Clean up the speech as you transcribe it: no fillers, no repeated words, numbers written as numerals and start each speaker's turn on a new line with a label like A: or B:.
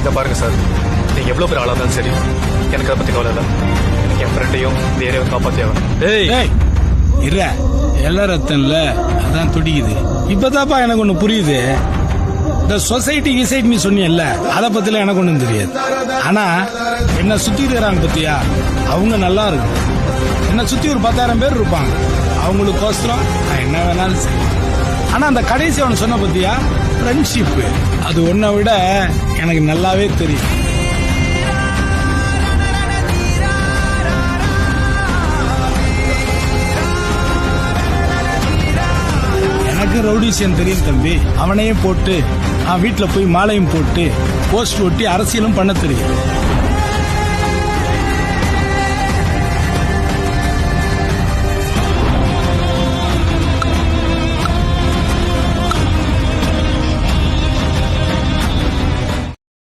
A: இதை பாருங்க சார், நீங்க எவ்வளவு பேர் ஆளா இருந்தாலும் சரி, எனக்கு அதை பத்தி கவலை இல்லை. எனக்கு என் ஃப்ரெண்டையும் இந்த ஏரியாவை காப்பாத்தி ஆகணும்.
B: ஏய் இற எல்லா ரத்தம்ல அதான் துடிக்குது. இப்பதாப்பா எனக்கு ஒண்ணு புரியுது. இந்த சொசைட்டி கிசைட்டி நீ சொன்னியல்ல, அதை பத்தில எனக்கு ஒண்ணும் தெரியாது. ஆனா என்ன சுத்தி இருக்கிறாங்க பத்தியா, அவங்க நல்லா இருக்கும். என்ன சுத்தி ஒரு 10,000 பேர் இருப்பாங்க. அவங்களுக்கோசரம் நான் என்ன வேணாலும் செய்வேன். ஆனா அந்த கடைசி அவன் சொன்ன பத்தியா, ஃப்ரெண்ட்ஷிப், அது ஒன்னை விட எனக்கு நல்லாவே தெரியும். எனக்கு ரவுடிசியன் தெரியும் தம்பி. அவனையும் போட்டு நான் வீட்டுல போய் மாலையும் போட்டு போஸ்ட் ஒட்டி அரசியலும் பண்ண தெரியும்.